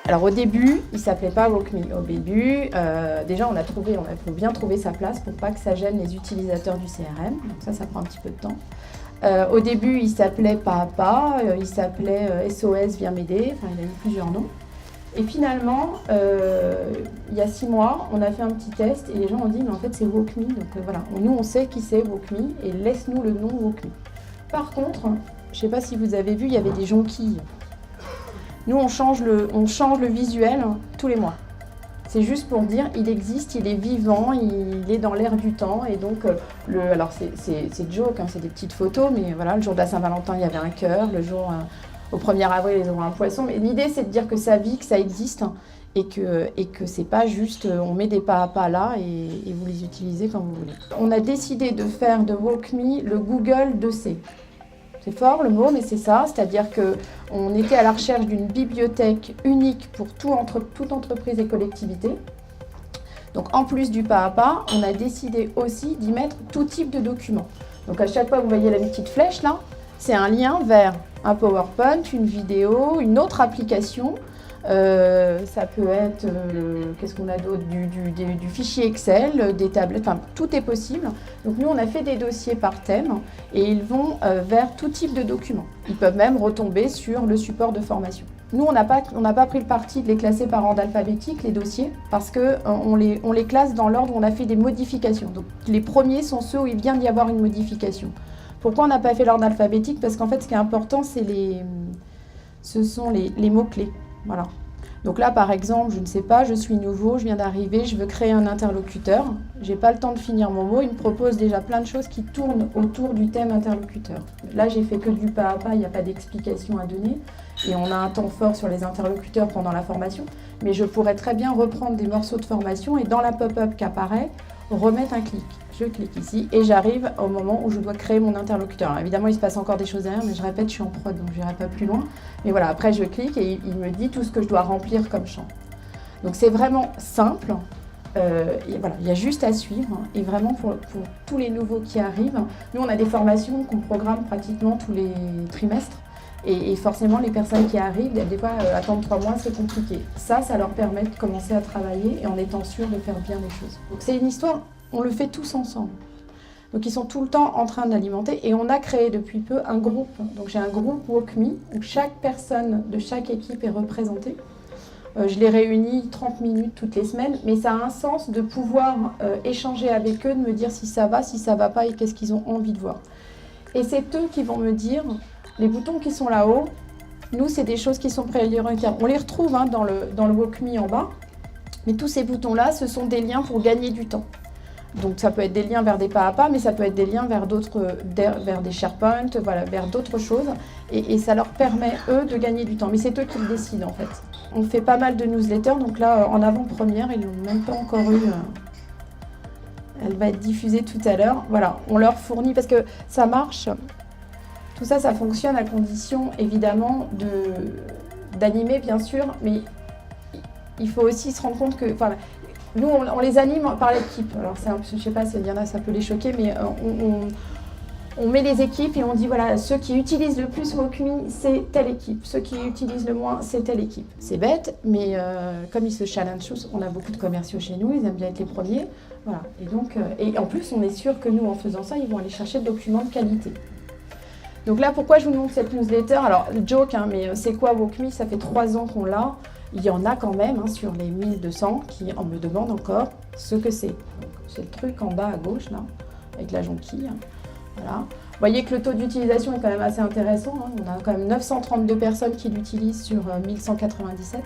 Alors au début, il ne s'appelait pas WalkMe. Au début, déjà on a bien trouvé sa place pour pas que ça gêne les utilisateurs du CRM. Donc ça prend un petit peu de temps. Au début, il s'appelait Pas à Pas, il s'appelait SOS Viens m'aider, enfin il a eu plusieurs noms. Et finalement, il y a 6 mois, on a fait un petit test et les gens ont dit mais en fait c'est WalkMe. Donc voilà, nous on sait qui c'est WalkMe et laisse-nous le nom WalkMe. Par contre, je ne sais pas si vous avez vu, il y avait des jonquilles. Nous, on change le visuel tous les mois. C'est juste pour dire, il existe, il est vivant, il est dans l'air du temps. Et donc, alors c'est joke, hein, c'est des petites photos, mais voilà, le jour de la Saint-Valentin, il y avait un cœur. Le jour, au 1er avril, ils auront un poisson. Mais l'idée, c'est de dire que ça vit, que ça existe, et que c'est pas juste, on met des pas à pas là et vous les utilisez comme vous voulez. On a décidé de faire de WalkMe le Google de C. C'est fort le mot, mais c'est ça, c'est-à-dire qu'on était à la recherche d'une bibliothèque unique pour toute entreprise et collectivité. Donc en plus du pas à pas, on a décidé aussi d'y mettre tout type de documents. Donc à chaque fois, vous voyez la petite flèche là, c'est un lien vers un PowerPoint, une vidéo, une autre application. Ça peut être, qu'est-ce qu'on a d'autre, du fichier Excel, des tablettes, enfin tout est possible. Donc nous on a fait des dossiers par thème et ils vont vers tout type de documents. Ils peuvent même retomber sur le support de formation. Nous on n'a pas pris le parti de les classer par ordre alphabétique, les dossiers, parce qu'on les classe dans l'ordre où on a fait des modifications. Donc les premiers sont ceux où il vient d'y avoir une modification. Pourquoi on n'a pas fait l'ordre alphabétique? Parce qu'en fait ce qui est important, ce sont les mots-clés. Voilà. Donc là, par exemple, je ne sais pas, je suis nouveau, je viens d'arriver, je veux créer un interlocuteur. Je n'ai pas le temps de finir mon mot. Il me propose déjà plein de choses qui tournent autour du thème interlocuteur. Là, j'ai fait que du pas à pas, il n'y a pas d'explication à donner. Et on a un temps fort sur les interlocuteurs pendant la formation. Mais je pourrais très bien reprendre des morceaux de formation et dans la pop-up qui apparaît, remettre un clic. Je clique ici et j'arrive au moment où je dois créer mon interlocuteur. Alors évidemment, il se passe encore des choses derrière, mais je répète, je suis en prod, donc je n'irai pas plus loin. Mais voilà, après je clique et il me dit tout ce que je dois remplir comme champ. Donc c'est vraiment simple. Et voilà, il y a juste à suivre. Et vraiment pour tous les nouveaux qui arrivent, nous on a des formations qu'on programme pratiquement tous les trimestres. Et forcément, les personnes qui arrivent, des fois, attendre 3 mois, c'est compliqué. Ça leur permet de commencer à travailler et en étant sûr de faire bien les choses. Donc c'est une histoire, on le fait tous ensemble. Donc ils sont tout le temps en train d'alimenter et on a créé depuis peu un groupe. Donc j'ai un groupe WalkMe où chaque personne de chaque équipe est représentée. Je les réunis 30 minutes toutes les semaines, mais ça a un sens de pouvoir échanger avec eux, de me dire si ça va pas et qu'est-ce qu'ils ont envie de voir. Et c'est eux qui vont me dire, les boutons qui sont là-haut, nous c'est des choses qui sont prioritaires. On les retrouve dans le WalkMe en bas, mais tous ces boutons-là, ce sont des liens pour gagner du temps. Donc ça peut être des liens vers des pas à pas, mais ça peut être des liens vers des SharePoint, voilà, vers d'autres choses. Et ça leur permet, eux, de gagner du temps. Mais c'est eux qui le décident, en fait. On fait pas mal de newsletters, donc là, en avant-première, ils n'ont même pas encore eu... Elle va être diffusée tout à l'heure. Voilà, on leur fournit, parce que ça marche. Tout ça, ça fonctionne à condition, évidemment, d'animer, bien sûr, mais il faut aussi se rendre compte que... Enfin, nous, on les anime par l'équipe. Alors, je ne sais pas s'il y en a, ça peut les choquer, mais on met les équipes et on dit, voilà, ceux qui utilisent le plus WalkMe, c'est telle équipe. Ceux qui utilisent le moins, c'est telle équipe. C'est bête, mais comme ils se challengent tous, on a beaucoup de commerciaux chez nous, ils aiment bien être les premiers. Voilà. Et donc, et en plus, on est sûr que nous, en faisant ça, ils vont aller chercher des documents de qualité. Donc là, pourquoi je vous montre cette newsletter? Alors, joke, mais c'est quoi WalkMe? Ça fait 3 ans qu'on l'a. Il y en a quand même sur les 1200 qui me demandent encore ce que c'est. C'est le truc en bas à gauche, là, avec la jonquille. Voilà. Vous voyez que le taux d'utilisation est quand même assez intéressant. On a quand même 932 personnes qui l'utilisent sur 1197.